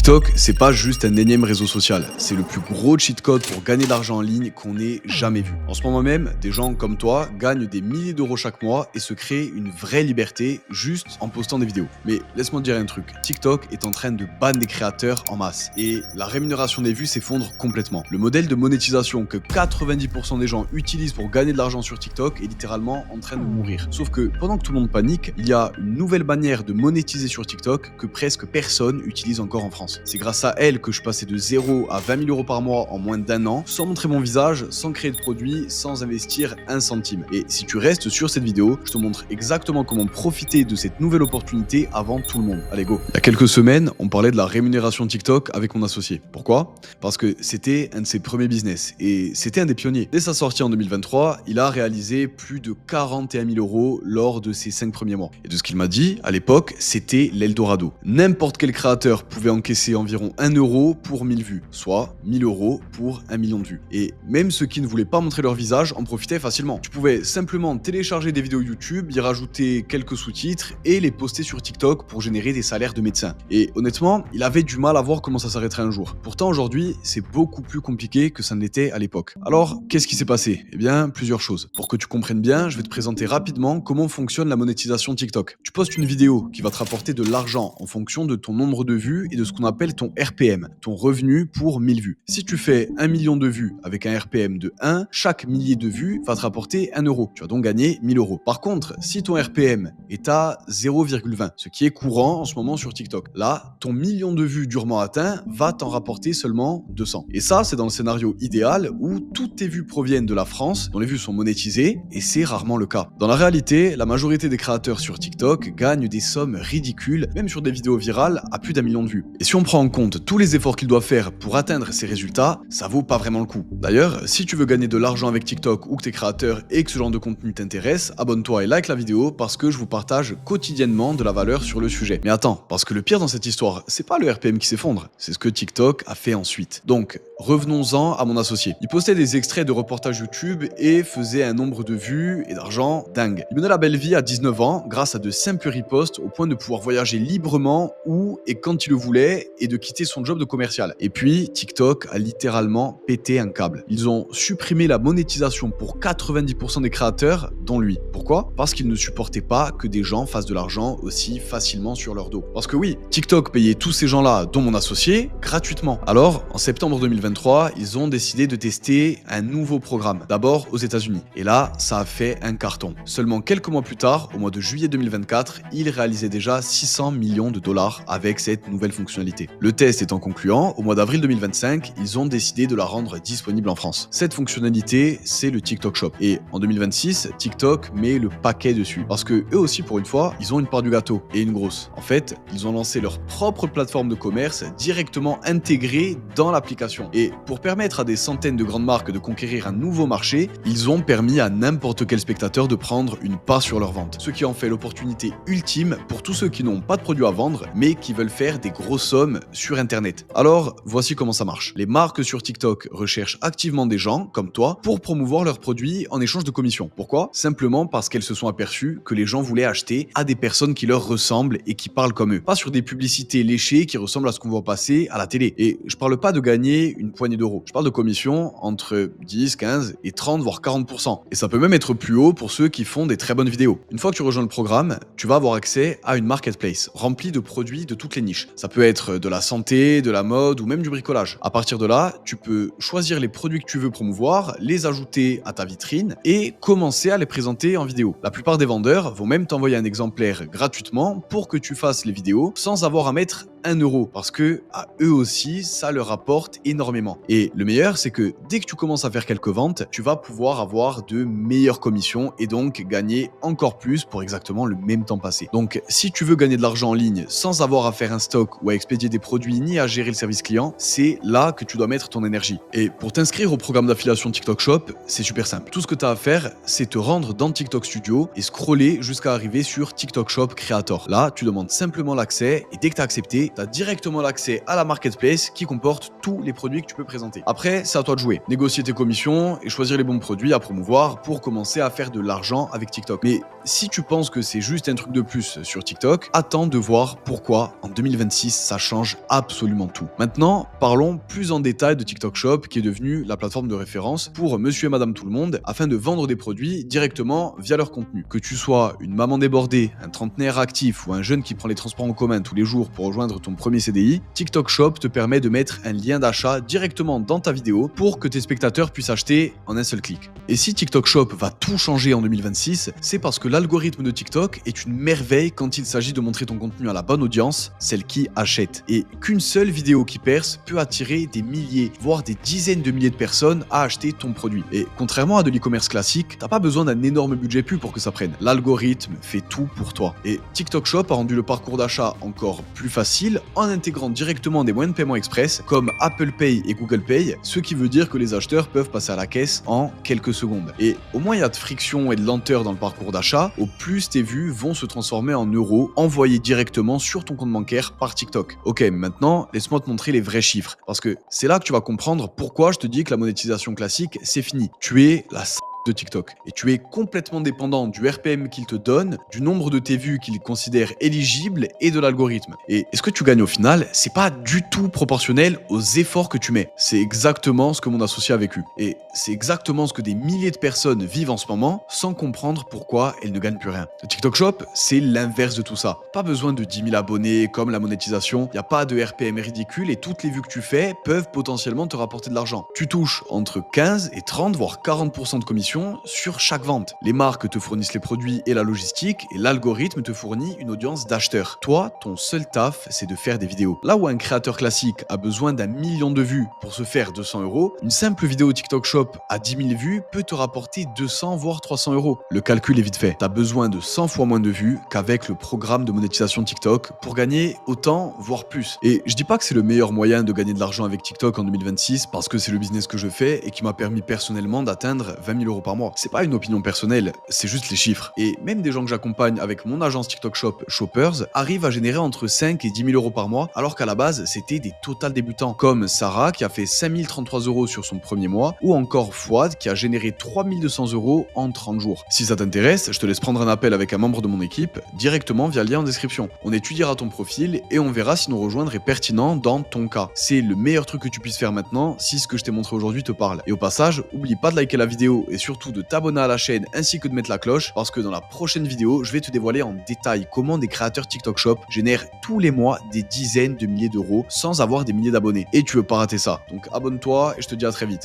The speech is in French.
TikTok, c'est pas juste un énième réseau social, c'est le plus gros cheat code pour gagner de l'argent en ligne qu'on ait jamais vu. En ce moment même, des gens comme toi gagnent des milliers d'euros chaque mois et se créent une vraie liberté juste en postant des vidéos. Mais laisse-moi te dire un truc, TikTok est en train de ban des créateurs en masse et la rémunération des vues s'effondre complètement. Le modèle de monétisation que 90% des gens utilisent pour gagner de l'argent sur TikTok est littéralement en train de mourir. Sauf que pendant que tout le monde panique, il y a une nouvelle manière de monétiser sur TikTok que presque personne utilise encore en France. C'est grâce à elle que je passais de 0 à 20 000 euros par mois en moins d'un an, sans montrer mon visage, sans créer de produits, sans investir un centime. Et si tu restes sur cette vidéo, je te montre exactement comment profiter de cette nouvelle opportunité avant tout le monde. Allez go. Il y a quelques semaines, on parlait de la rémunération TikTok avec mon associé. Pourquoi? Parce que c'était un de ses premiers business et c'était un des pionniers. Dès sa sortie en 2023, il a réalisé plus de 41 000 euros lors de ses 5 premiers mois. Et de ce qu'il m'a dit, à l'époque, c'était l'Eldorado. N'importe quel créateur pouvait encaisser environ 1 euro pour 1000 vues, soit 1000 euros pour 1 million de vues. Et même ceux qui ne voulaient pas montrer leur visage en profitaient facilement. Tu pouvais simplement télécharger des vidéos YouTube, y rajouter quelques sous-titres et les poster sur TikTok pour générer des salaires de médecins. Et honnêtement, il avait du mal à voir comment ça s'arrêterait un jour. Pourtant aujourd'hui, c'est beaucoup plus compliqué que ça ne l'était à l'époque. Alors, qu'est-ce qui s'est passé? Eh bien, plusieurs choses. Pour que tu comprennes bien, je vais te présenter rapidement comment fonctionne la monétisation TikTok. Tu postes une vidéo qui va te rapporter de l'argent en fonction de ton nombre de vues et de ce qu'on appelle ton RPM, ton revenu pour 1000 vues. Si tu fais 1 million de vues avec un RPM de 1, chaque millier de vues va te rapporter 1 euro. Tu vas donc gagner 1000 euros. Par contre, si ton RPM est à 0,20, ce qui est courant en ce moment sur TikTok, là, ton million de vues durement atteint va t'en rapporter seulement 200. Et ça, c'est dans le scénario idéal où toutes tes vues proviennent de la France, dont les vues sont monétisées, et c'est rarement le cas. Dans la réalité, la majorité des créateurs sur TikTok gagnent des sommes ridicules, même sur des vidéos virales à plus d'1 million de vues. Et si on prend en compte tous les efforts qu'ils doivent faire pour atteindre ces résultats, ça vaut pas vraiment le coup. D'ailleurs, si tu veux gagner de l'argent avec TikTok ou que t'es créateur et que ce genre de contenu t'intéresse, abonne-toi et like la vidéo parce que je vous partage quotidiennement de la valeur sur le sujet. Mais attends, parce que le pire dans cette histoire, c'est pas le RPM qui s'effondre, c'est ce que TikTok a fait ensuite. Donc, revenons-en à mon associé. Il postait des extraits de reportages YouTube et faisait un nombre de vues et d'argent dingue. Il menait la belle vie à 19 ans grâce à de simples reposts au point de pouvoir voyager librement où et quand il le voulait et de quitter son job de commercial. Et puis, TikTok a littéralement pété un câble. Ils ont supprimé la monétisation pour 90% des créateurs, dont lui. Pourquoi? Parce qu'ils ne supportaient pas que des gens fassent de l'argent aussi facilement sur leur dos. Parce que oui, TikTok payait tous ces gens-là, dont mon associé, gratuitement. Alors, en septembre 2023, ils ont décidé de tester un nouveau programme, d'abord aux États-Unis. Et là, ça a fait un carton. Seulement quelques mois plus tard, au mois de juillet 2024, ils réalisaient déjà 600 millions de dollars avec cette nouvelle fonctionnalité. Le test étant concluant, au mois d'avril 2025, ils ont décidé de la rendre disponible en France. Cette fonctionnalité, c'est le TikTok Shop. Et en 2026, TikTok met le paquet dessus. Parce que eux aussi, pour une fois, ils ont une part du gâteau, et une grosse. En fait, ils ont lancé leur propre plateforme de commerce directement intégrée dans l'application. Et pour permettre à des centaines de grandes marques de conquérir un nouveau marché, ils ont permis à n'importe quel spectateur de prendre une part sur leur vente. Ce qui en fait l'opportunité ultime pour tous ceux qui n'ont pas de produits à vendre, mais qui veulent faire des grosses sommes sur Internet. Alors, voici comment ça marche. Les marques sur TikTok recherchent activement des gens, comme toi, pour promouvoir leurs produits en échange de commissions. Pourquoi? Simplement parce qu'elles se sont aperçues que les gens voulaient acheter à des personnes qui leur ressemblent et qui parlent comme eux. Pas sur des publicités léchées qui ressemblent à ce qu'on voit passer à la télé. Et je parle pas de gagner une poignée d'euros. Je parle de commissions entre 10, 15 et 30 voire 40%. Et ça peut même être plus haut pour ceux qui font des très bonnes vidéos. Une fois que tu rejoins le programme, tu vas avoir accès à une marketplace remplie de produits de toutes les niches. Ça peut être de la santé, de la mode ou même du bricolage. À partir de là, tu peux choisir les produits que tu veux promouvoir, les ajouter à ta vitrine et commencer à les présenter en vidéo. La plupart des vendeurs vont même t'envoyer un exemplaire gratuitement pour que tu fasses les vidéos sans avoir à mettre 1 euro parce que à eux aussi ça leur rapporte énormément. Et le meilleur, c'est que dès que tu commences à faire quelques ventes, tu vas pouvoir avoir de meilleures commissions et donc gagner encore plus pour exactement le même temps passé. Donc si tu veux gagner de l'argent en ligne sans avoir à faire un stock ou à expédier des produits ni à gérer le service client, c'est là que tu dois mettre ton énergie. Et pour t'inscrire au programme d'affiliation TikTok Shop, c'est super simple. Tout ce que tu as à faire, c'est te rendre dans TikTok Studio et scroller jusqu'à arriver sur TikTok Shop Creator. Là, tu demandes simplement l'accès et dès que tu as accepté, tu as directement l'accès à la marketplace qui comporte tous les produits que tu peux présenter. Après, c'est à toi de jouer. Négocier tes commissions et choisir les bons produits à promouvoir pour commencer à faire de l'argent avec TikTok. Mais si tu penses que c'est juste un truc de plus sur TikTok, attends de voir pourquoi en 2026 ça change absolument tout. Maintenant, parlons plus en détail de TikTok Shop qui est devenu la plateforme de référence pour monsieur et madame tout le monde afin de vendre des produits directement via leur contenu. Que tu sois une maman débordée, un trentenaire actif ou un jeune qui prend les transports en commun tous les jours pour rejoindre ton premier CDI, TikTok Shop te permet de mettre un lien d'achat directement dans ta vidéo pour que tes spectateurs puissent acheter en un seul clic. Et si TikTok Shop va tout changer en 2026, c'est parce que l'algorithme de TikTok est une merveille quand il s'agit de montrer ton contenu à la bonne audience, celle qui achète. Et qu'une seule vidéo qui perce peut attirer des milliers, voire des dizaines de milliers de personnes à acheter ton produit. Et contrairement à de l'e-commerce classique, t'as pas besoin d'un énorme budget pub pour que ça prenne. L'algorithme fait tout pour toi. Et TikTok Shop a rendu le parcours d'achat encore plus facile en intégrant directement des moyens de paiement express comme Apple Pay et Google Pay, ce qui veut dire que les acheteurs peuvent passer à la caisse en quelques secondes. Et au moins il y a de friction et de lenteur dans le parcours d'achat, au plus tes vues vont se transformer en euros envoyés directement sur ton compte bancaire par TikTok. Ok, maintenant laisse-moi te montrer les vrais chiffres, parce que c'est là que tu vas comprendre pourquoi je te dis que la monétisation classique c'est fini. Tu es la de TikTok. Et tu es complètement dépendant du RPM qu'il te donne, du nombre de tes vues qu'il considère éligibles et de l'algorithme. Et ce que tu gagnes au final, c'est pas du tout proportionnel aux efforts que tu mets. C'est exactement ce que mon associé a vécu. Et c'est exactement ce que des milliers de personnes vivent en ce moment sans comprendre pourquoi elles ne gagnent plus rien. Le TikTok Shop, c'est l'inverse de tout ça. Pas besoin de 10 000 abonnés comme la monétisation, il n'y a pas de RPM ridicule et toutes les vues que tu fais peuvent potentiellement te rapporter de l'argent. Tu touches entre 15 et 30 voire 40% de commission sur chaque vente. Les marques te fournissent les produits et la logistique et l'algorithme te fournit une audience d'acheteurs. Toi, ton seul taf, c'est de faire des vidéos. Là où un créateur classique a besoin d'un million de vues pour se faire 200 €, une simple vidéo TikTok Shop à 10 000 vues peut te rapporter 200 voire 300 €. Le calcul est vite fait. T'as besoin de 100 fois moins de vues qu'avec le programme de monétisation TikTok pour gagner autant voire plus. Et je dis pas que c'est le meilleur moyen de gagner de l'argent avec TikTok en 2026 parce que c'est le business que je fais et qui m'a permis personnellement d'atteindre 20 000 € par mois. C'est pas une opinion personnelle, c'est juste les chiffres. Et même des gens que j'accompagne avec mon agence TikTok Shop Shoppers arrivent à générer entre 5 et 10 000 € par mois, alors qu'à la base, c'était des total débutants. Comme Sarah qui a fait 5 033 € sur son premier mois, ou encore Fouad qui a généré 3 200 € en 30 jours. Si ça t'intéresse, je te laisse prendre un appel avec un membre de mon équipe directement via le lien en description. On étudiera ton profil et on verra si nous rejoindre est pertinent dans ton cas. C'est le meilleur truc que tu puisses faire maintenant si ce que je t'ai montré aujourd'hui te parle. Et au passage, oublie pas de liker la vidéo et surtout de t'abonner à la chaîne ainsi que de mettre la cloche parce que dans la prochaine vidéo, je vais te dévoiler en détail comment des créateurs TikTok Shop génèrent tous les mois des dizaines de milliers d'euros sans avoir des milliers d'abonnés. Et tu veux pas rater ça. Donc abonne-toi et je te dis à très vite.